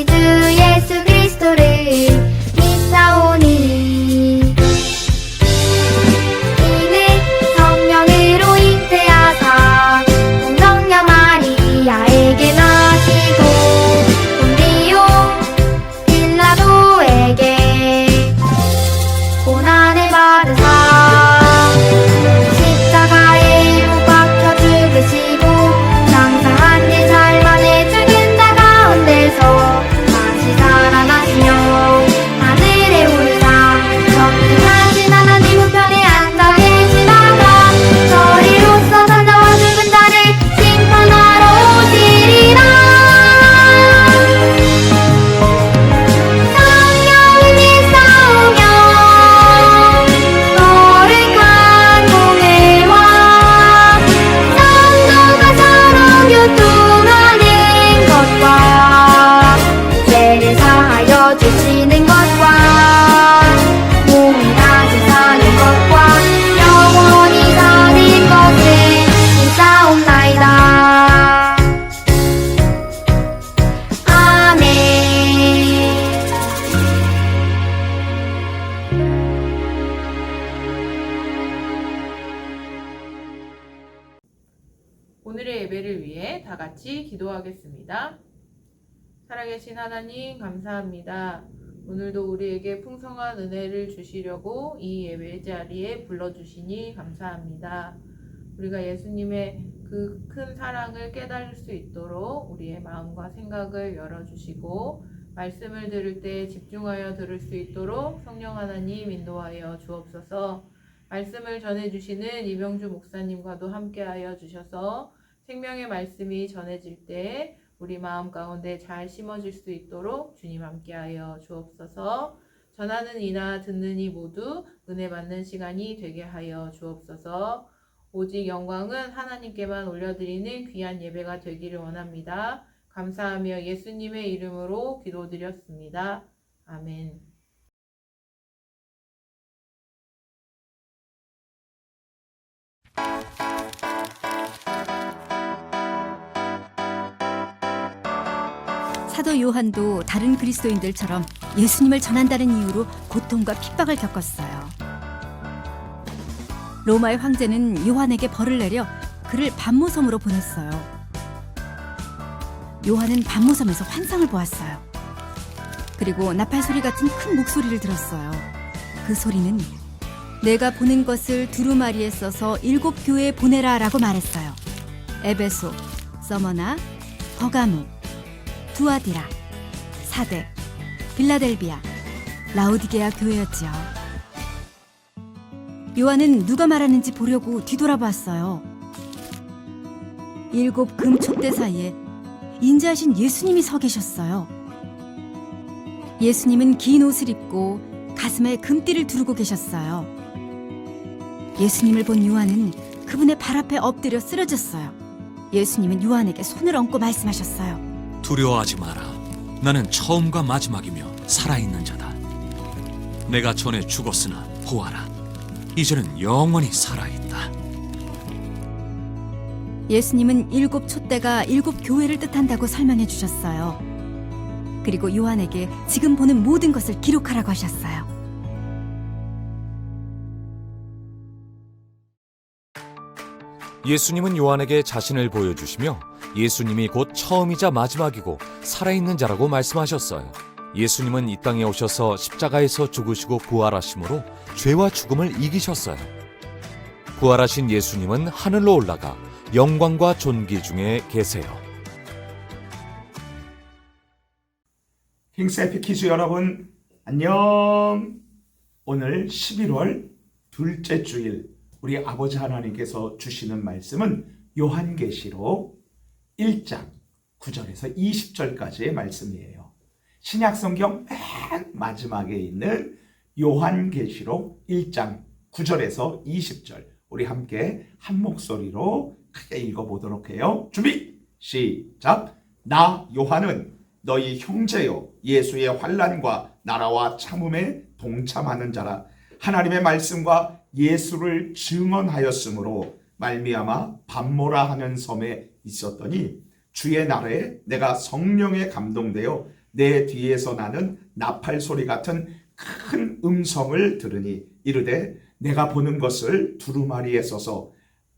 우리 주 예수 그리스도를 믿사오니 이는 성령으로 잉태하사 동정녀 마리아에게 나시고 본디오 빌라도에게 고난을 받으사 십자가에 못 박혀 죽으시고 장사한 지 살만에 죽은 자 가운데서 다시 살아나시며 하늘에 오르사 전능하신 하나님 우편에 앉아 계시다가 저리로서 산자와 죽은 자를 심판하러 오시리라. 성령을 믿사오며 거룩한 공회와 성도가 서로 교통하는 것과 죄를 사하여 주시는 것과 몸이 다시 사는 것과 영원히 사는 것을 믿사옵나이다. 아멘. 오늘의 예배를 위해 다 같이 기도하겠습니다. 살아계신 하나님 감사합니다. 오늘도 우리에게 풍성한 은혜를 주시려고 이 예배 자리에 불러주시니 감사합니다. 우리가 예수님의 그 큰 사랑을 깨달을 수 있도록 우리의 마음과 생각을 열어주시고 말씀을 들을 때 집중하여 들을 수 있도록 성령 하나님 인도하여 주옵소서. 말씀을 전해주시는 이병주 목사님과도 함께하여 주셔서 생명의 말씀이 전해질 때 우리 마음 가운데 잘 심어질 수 있도록 주님 함께하여 주옵소서. 전하는 이나 듣는 이 모두 은혜 받는 시간이 되게 하여 주옵소서. 오직 영광은 하나님께만 올려드리는 귀한 예배가 되기를 원합니다. 감사하며 예수님의 이름으로 기도드렸습니다. 아멘. 사도 요한도 다른 그리스도인들처럼 예수님을 전한다는 이유로 고통과 핍박을 겪었어요. 로마의 황제는 요한에게 벌을 내려 그를 반모섬으로 보냈어요. 요한은 반모섬에서 환상을 보았어요. 그리고 나팔 소리 같은 큰 목소리를 들었어요. 그 소리는 내가 보는 것을 두루마리에 써서 7 교회에 보내라 라고 말했어요. 에베소, 서머나, 버가모, 두아디라, 사데, 빌라델비아, 라오디게아 교회였지요. 요한은 누가 말하는지 보려고 뒤돌아봤어요. 7 금촛대 사이에 인자하신 예수님이 서 계셨어요. 예수님은 긴 옷을 입고 가슴에 금띠를 두르고 계셨어요. 예수님을 본 요한은 그분의 발 앞에 엎드려 쓰러졌어요. 예수님은 요한에게 손을 얹고 말씀하셨어요. 두려워하지 마라. 나는 처음과 마지막이며 살아있는 자다. 내가 전에 죽었으나 보아라. 이제는 영원히 살아있다. 예수님은 7 촛대가 7 교회를 뜻한다고 설명해 주셨어요. 그리고 요한에게 지금 보는 모든 것을 기록하라고 하셨어요. 예수님은 요한에게 자신을 보여주시며 예수님이 곧 처음이자 마지막이고 살아있는 자라고 말씀하셨어요. 예수님은 이 땅에 오셔서 십자가에서 죽으시고 부활하심으로 죄와 죽음을 이기셨어요. 부활하신 예수님은 하늘로 올라가 영광과 존귀 중에 계세요. 킹스해피 키즈 여러분 안녕. 오늘 11월 둘째 주일 우리 아버지 하나님께서 주시는 말씀은 요한계시록 1장 9절에서 20절까지의 말씀이에요. 신약성경 맨 마지막에 있는 요한계시록 1장 9절에서 20절 우리 함께 한 목소리로 크게 읽어보도록 해요. 준비 시작. 나 요한은 너희 형제요 예수의 환난과 나라와 참음에 동참하는 자라. 하나님의 말씀과 예수를 증언하였으므로 말미암아 밤모라 하는 섬에 있었더니 주의 날에 내가 성령에 감동되어 내 뒤에서 나는 나팔 소리 같은 큰 음성을 들으니 이르되 내가 보는 것을 두루마리에 써서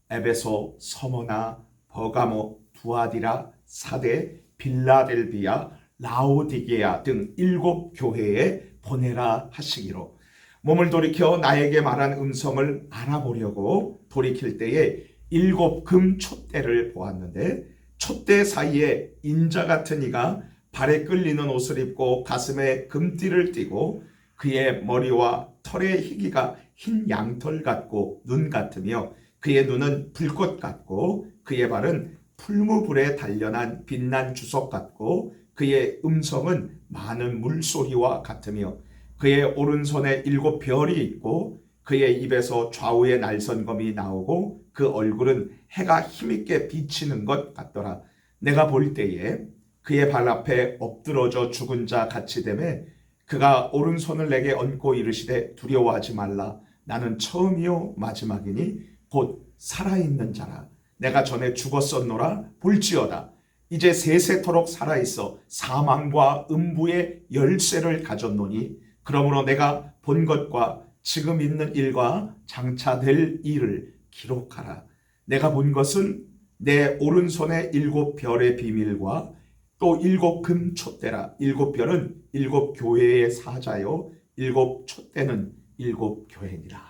에베소, 서머나, 버가모, 두아디라, 사데, 빌라델비아, 라오디게아 등 7 교회에 보내라 하시기로 몸을 돌이켜 나에게 말한 음성을 알아보려고 돌이킬 때에 7 금 촛대를 보았는데 촛대 사이에 인자 같은 이가 발에 끌리는 옷을 입고 가슴에 금띠를 띠고 그의 머리와 털의 희기가 흰 양털 같고 눈 같으며 그의 눈은 불꽃 같고 그의 발은 풀무불에 단련한 빛난 주석 같고 그의 음성은 많은 물소리와 같으며 그의 오른손에 7 별이 있고 그의 입에서 좌우에 날선검이 나오고 그 얼굴은 해가 힘있게 비치는 것 같더라. 내가 볼 때에 그의 발 앞에 엎드러져 죽은 자 같이 되매 그가 오른손을 내게 얹고 이르시되 두려워하지 말라. 나는 처음이요 마지막이니 곧 살아있는 자라. 내가 전에 죽었었노라 볼지어다. 이제 세세토록 살아있어 사망과 음부의 열쇠를 가졌노니 그러므로 내가 본 것과 지금 있는 일과 장차 될 일을 기록하라. 내가 본 것은 내 오른손에 7 별의 비밀과 또 7 금 촛대라. 7 별은 7 교회의 사자요 7 촛대는 7 교회니라.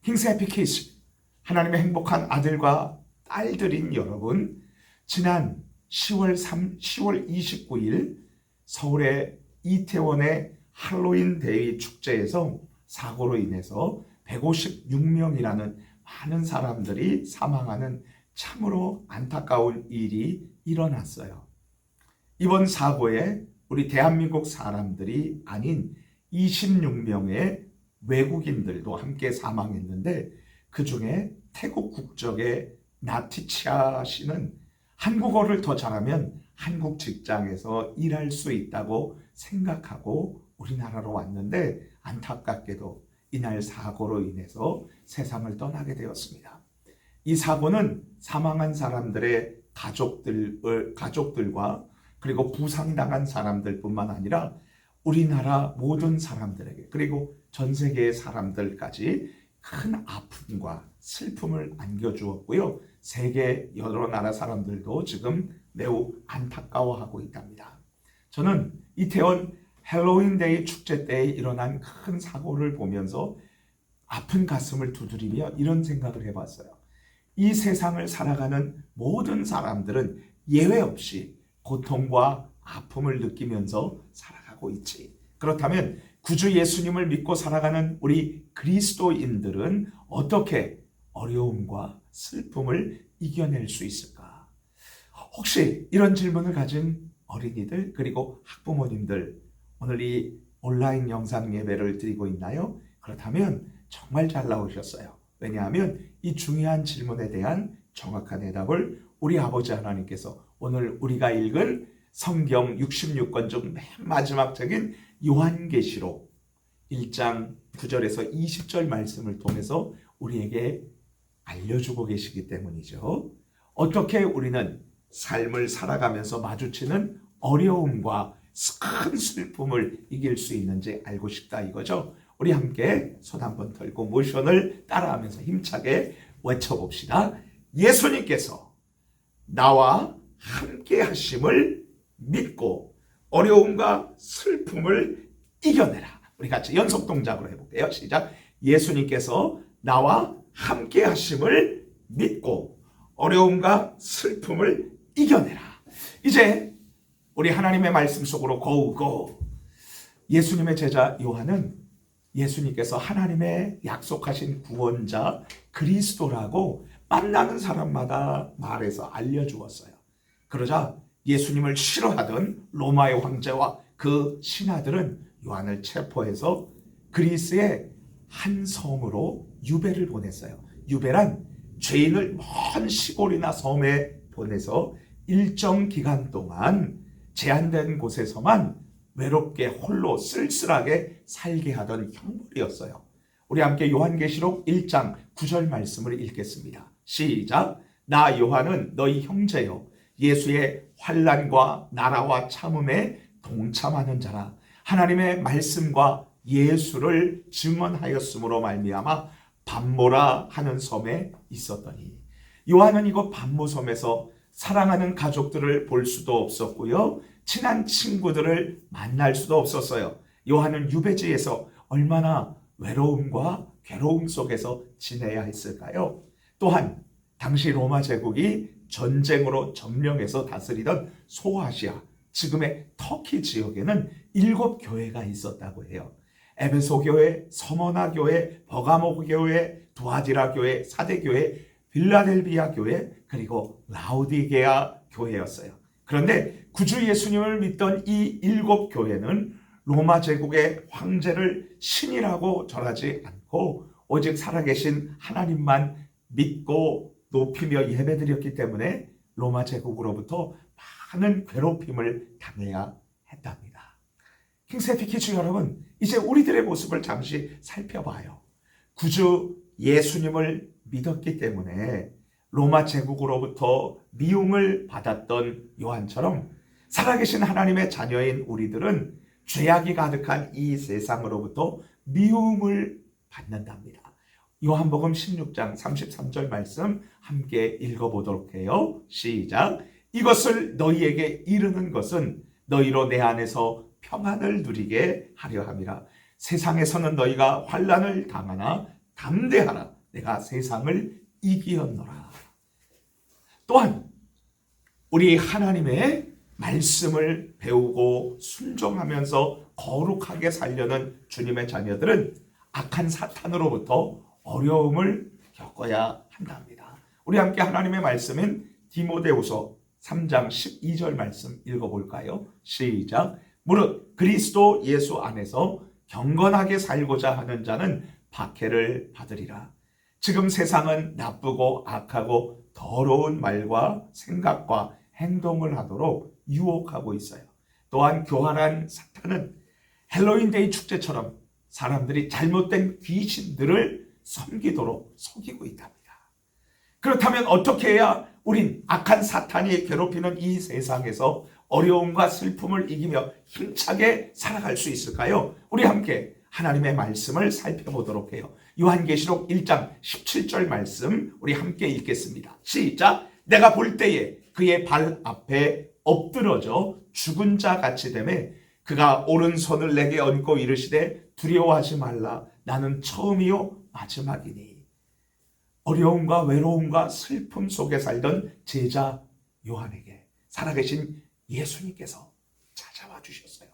킹스 에피케이스, 하나님의 행복한 아들과 딸들인 여러분, 지난 10월 29일 서울의 이태원의 할로윈 데이 축제에서 사고로 인해서 156명이라는 많은 사람들이 사망하는 참으로 안타까운 일이 일어났어요. 이번 사고에 우리 대한민국 사람들이 아닌 26명의 외국인들도 함께 사망했는데 그 중에 태국 국적의 나티치아 씨는 한국어를 더 잘하면 한국 직장에서 일할 수 있다고 생각하고 우리나라로 왔는데 안타깝게도 이날 사고로 인해서 세상을 떠나게 되었습니다. 이 사고는 사망한 사람들의 가족들과 그리고 부상당한 사람들뿐만 아니라 우리나라 모든 사람들에게 그리고 전 세계의 사람들까지 큰 아픔과 슬픔을 안겨주었고요. 세계 여러 나라 사람들도 지금 매우 안타까워하고 있답니다. 저는 이태원 헬로윈데이 축제 때에 일어난 큰 사고를 보면서 아픈 가슴을 두드리며 이런 생각을 해봤어요. 이 세상을 살아가는 모든 사람들은 예외 없이 고통과 아픔을 느끼면서 살아가고 있지. 그렇다면 구주 예수님을 믿고 살아가는 우리 그리스도인들은 어떻게 어려움과 슬픔을 이겨낼 수 있을까? 혹시 이런 질문을 가진 어린이들 그리고 학부모님들 오늘 이 온라인 영상 예배를 드리고 있나요? 그렇다면 정말 잘 나오셨어요. 왜냐하면 이 중요한 질문에 대한 정확한 대답을 우리 아버지 하나님께서 오늘 우리가 읽은 성경 66권 중 맨 마지막 책인 요한계시록 1장 9절에서 20절 말씀을 통해서 우리에게 알려주고 계시기 때문이죠. 어떻게 우리는 삶을 살아가면서 마주치는 어려움과 큰 슬픔을 이길 수 있는지 알고 싶다 이거죠. 우리 함께 손 한번 털고 모션을 따라하면서 힘차게 외쳐봅시다. 예수님께서 나와 함께 하심을 믿고 어려움과 슬픔을 이겨내라. 우리 같이 연속 동작으로 해볼게요. 시작. 예수님께서 나와 함께 하심을 믿고 어려움과 슬픔을 이겨내라. 이제 우리 하나님의 말씀 속으로 고고. 예수님의 제자 요한은 예수님께서 하나님의 약속하신 구원자 그리스도라고 만나는 사람마다 말해서 알려주었어요. 그러자 예수님을 싫어하던 로마의 황제와 그 신하들은 요한을 체포해서 그리스의 한 섬으로 유배를 보냈어요. 유배란 죄인을 먼 시골이나 섬에 보내서 일정 기간 동안 제한된 곳에서만 외롭게 홀로 쓸쓸하게 살게 하던 형벌이었어요. 우리 함께 요한계시록 1장 9절 말씀을 읽겠습니다. 시작. 나 요한은 너희 형제요 예수의 환난과 나라와 참음에 동참하는 자라. 하나님의 말씀과 예수를 증언하였으므로 말미암아 반모라 하는 섬에 있었더니, 요한은 이곳 반모섬에서 사랑하는 가족들을 볼 수도 없었고요, 친한 친구들을 만날 수도 없었어요. 요한은 유배지에서 얼마나 외로움과 괴로움 속에서 지내야 했을까요? 또한 당시 로마 제국이 전쟁으로 점령해서 다스리던 소아시아, 지금의 터키 지역에는 7교회가 있었다고 해요. 에베소 교회, 서머나 교회, 버가모 교회, 두아디라 교회, 사대 교회, 빌라델비아 교회, 그리고 라우디게아 교회였어요. 그런데 구주 예수님을 믿던 이 7교회는 로마 제국의 황제를 신이라고 전하지 않고 오직 살아계신 하나님만 믿고 높이며 예배드렸기 때문에 로마 제국으로부터 많은 괴롭힘을 당해야 했답니다. 킹세피키즈 여러분, 이제 우리들의 모습을 잠시 살펴봐요. 구주 예수님을 믿었기 때문에 로마 제국으로부터 미움을 받았던 요한처럼 살아계신 하나님의 자녀인 우리들은 죄악이 가득한 이 세상으로부터 미움을 받는답니다. 요한복음 16장 33절 말씀 함께 읽어보도록 해요. 시작. 이것을 너희에게 이르는 것은 너희로 내 안에서 평안을 누리게 하려 함이라. 세상에서는 너희가 환난을 당하나 담대하라. 내가 세상을 이기었노라. 또한 우리 하나님의 말씀을 배우고 순종하면서 거룩하게 살려는 주님의 자녀들은 악한 사탄으로부터 어려움을 겪어야 한답니다. 우리 함께 하나님의 말씀인 디모데후서 3장 12절 말씀 읽어볼까요? 시작. 무릇 그리스도 예수 안에서 경건하게 살고자 하는 자는 박해를 받으리라. 지금 세상은 나쁘고 악하고 더러운 말과 생각과 행동을 하도록 유혹하고 있어요. 또한 교활한 사탄은 헬로윈데이 축제처럼 사람들이 잘못된 귀신들을 섬기도록 속이고 있답니다. 그렇다면 어떻게 해야 우린 악한 사탄이 괴롭히는 이 세상에서 어려움과 슬픔을 이기며 힘차게 살아갈 수 있을까요? 우리 함께 하나님의 말씀을 살펴보도록 해요. 요한계시록 1장 17절 말씀 우리 함께 읽겠습니다. 시작. 내가 볼 때에 그의 발 앞에 엎드러져 죽은 자 같이 되매 그가 오른손을 내게 얹고 이르시되 두려워하지 말라. 나는 처음이요 마지막이니. 어려움과 외로움과 슬픔 속에 살던 제자 요한에게 살아계신 예수님께서 찾아와 주셨어요.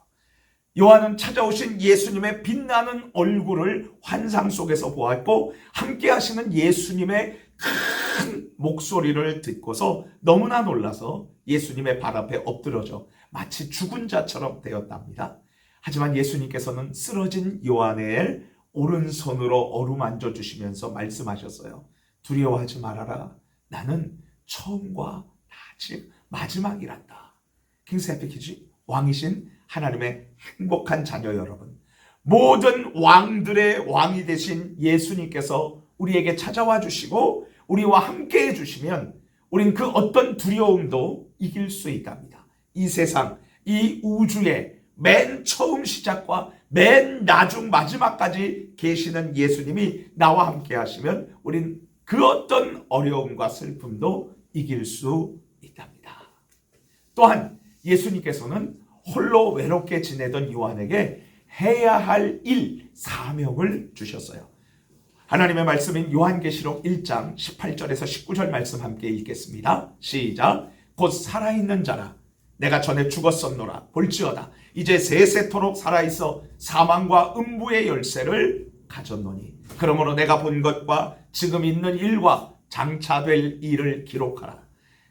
요한은 찾아오신 예수님의 빛나는 얼굴을 환상 속에서 보았고 함께 하시는 예수님의 큰 목소리를 듣고서 너무나 놀라서 예수님의 발 앞에 엎드러져 마치 죽은 자처럼 되었답니다. 하지만 예수님께서는 쓰러진 요한의 오른손으로 어루만져 주시면서 말씀하셨어요. 두려워하지 말아라. 나는 처음과 마지막이란다. 킹세피키즈 왕이신 하나님의 행복한 자녀 여러분, 모든 왕들의 왕이 되신 예수님께서 우리에게 찾아와 주시고 우리와 함께 해주시면 우린 그 어떤 두려움도 이길 수 있답니다. 이 세상, 이 우주의 맨 처음 시작과 맨 나중 마지막까지 계시는 예수님이 나와 함께 하시면 우린 그 어떤 어려움과 슬픔도 이길 수 있답니다. 또한 예수님께서는 홀로 외롭게 지내던 요한에게 해야 할 일, 사명을 주셨어요. 하나님의 말씀인 요한계시록 1장 18절에서 19절 말씀 함께 읽겠습니다. 시작. 곧 살아있는 자라. 내가 전에 죽었었노라. 볼지어다. 이제 세세토록 살아있어 사망과 음부의 열쇠를 가졌노니. 그러므로 내가 본 것과 지금 있는 일과 장차될 일을 기록하라.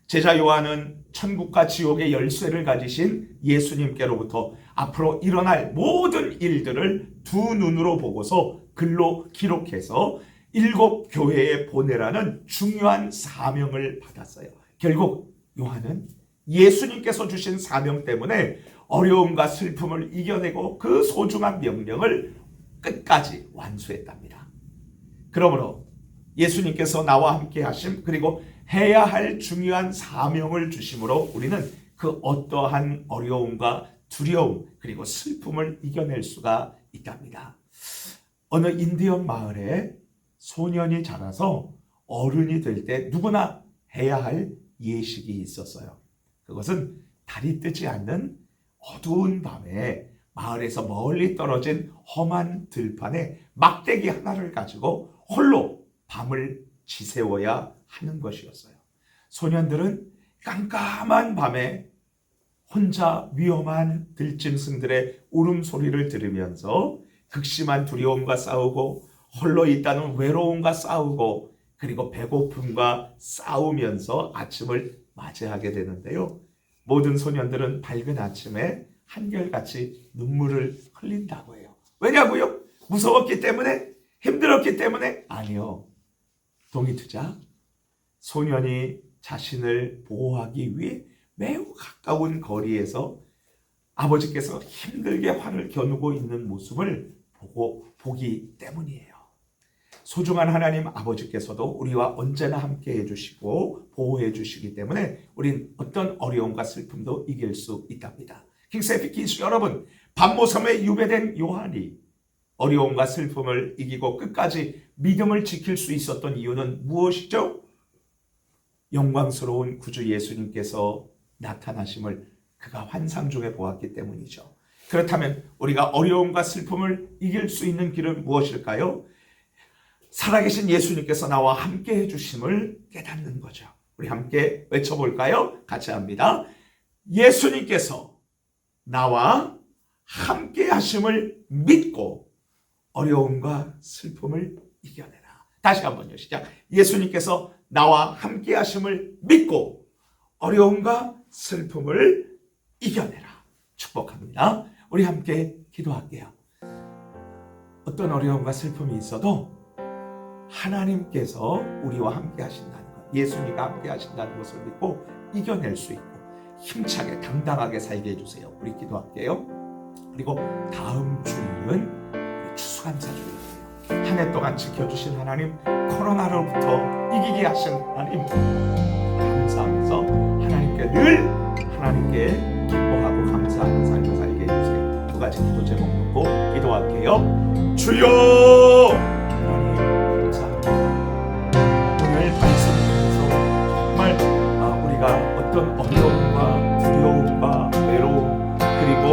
제자 요한은 천국과 지옥의 열쇠를 가지신 예수님께로부터 앞으로 일어날 모든 일들을 두 눈으로 보고서 글로 기록해서 7교회에 보내라는 중요한 사명을 받았어요. 결국 요한은 예수님께서 주신 사명 때문에 어려움과 슬픔을 이겨내고 그 소중한 명령을 끝까지 완수했답니다. 그러므로 예수님께서 나와 함께 하심, 그리고 해야 할 중요한 사명을 주심으로 우리는 그 어떠한 어려움과 두려움 그리고 슬픔을 이겨낼 수가 있답니다. 어느 인디언 마을에 소년이 자라서 어른이 될 때 누구나 해야 할 예식이 있었어요. 그것은 달이 뜨지 않는 어두운 밤에 마을에서 멀리 떨어진 험한 들판에 막대기 하나를 가지고 홀로 밤을 지새워야 하는 것이었어요. 소년들은 깜깜한 밤에 혼자 위험한 들짐승들의 울음소리를 들으면서 극심한 두려움과 싸우고 홀로 있다는 외로움과 싸우고 그리고 배고픔과 싸우면서 아침을 맞이하게 되는데요. 모든 소년들은 밝은 아침에 한결같이 눈물을 흘린다고 해요. 왜냐고요? 무서웠기 때문에? 힘들었기 때문에? 아니요. 동의투자. 소년이 자신을 보호하기 위해 매우 가까운 거리에서 아버지께서 힘들게 활을 겨누고 있는 모습을 보기 때문이에요. 소중한 하나님 아버지께서도 우리와 언제나 함께 해주시고 보호해 주시기 때문에 우린 어떤 어려움과 슬픔도 이길 수 있답니다. 킹세피키스 여러분, 밤모섬에 유배된 요한이 어려움과 슬픔을 이기고 끝까지 믿음을 지킬 수 있었던 이유는 무엇이죠? 영광스러운 구주 예수님께서 나타나심을 그가 환상 중에 보았기 때문이죠. 그렇다면 우리가 어려움과 슬픔을 이길 수 있는 길은 무엇일까요? 살아계신 예수님께서 나와 함께 해주심을 깨닫는 거죠. 우리 함께 외쳐볼까요? 같이 합니다. 예수님께서 나와 함께 하심을 믿고 어려움과 슬픔을 이겨내라. 다시 한번요. 시작. 예수님께서 나와 함께 하심을 믿고 어려움과 슬픔을 이겨내라. 축복합니다. 우리 함께 기도할게요. 어떤 어려움과 슬픔이 있어도 하나님께서 우리와 함께 하신다는 것, 예수님과 함께 하신다는 것을 믿고 이겨낼 수 있고 힘차게 당당하게 살게 해주세요. 우리 기도할게요. 그리고 다음 주일은 우리 추수감사주일이에요. 한 해 동안 지켜주신 하나님, 코로나로부터 이기게 하신 하나님 감사하면서 하나님께 기뻐하고 감사하는 삶을 살게 해주세요. 두 가지 기도 제목 놓고 기도할게요. 주여 하나님 감사합니다. 오늘 말씀 통해서 정말 우리가 어떤 어려움과 두려움과 외로움 그리고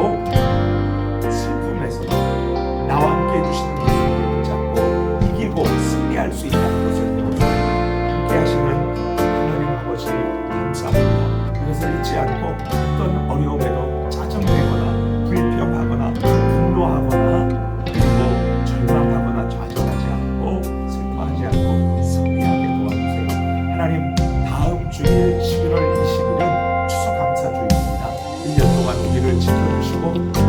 슬픔에서도 나와 함께 해주시는 예수님을 붙잡고 이기고 승리할 수 있다는 것을 배워서 함께 하시는 하나님 아버지 감사합니다. 그것을 잊지 않고 어떤 어려움에도 짜증내거나 불평하거나 분노하거나 그리고 절망하거나 좌절하지 않고 슬퍼하지 않고 승리하게 도와주세요. 하나님, 다음 주일 11월 20일은 추수감사주일입니다. 1년 동안 우리를 지켜주시고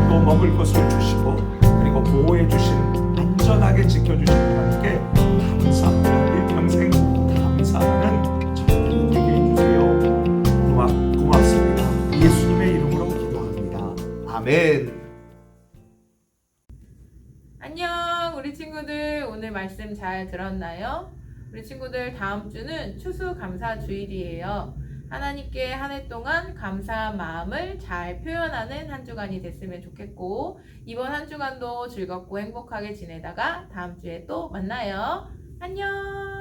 또 먹을 것을 주시고 그리고 보호해주신 안전하게 지켜주신 하나님께 감사합니다. 일평생 감사하는 저를 되게 해주세요. 고맙습니다. 예수님의 이름으로 기도합니다. 아멘. 안녕, 우리 친구들. 오늘 말씀 잘 들었나요? 우리 친구들, 다음 주는 추수감사주일이에요. 하나님께 한 해 동안 감사한 마음을 잘 표현하는 한 주간이 됐으면 좋겠고, 이번 한 주간도 즐겁고 행복하게 지내다가 다음 주에 또 만나요. 안녕.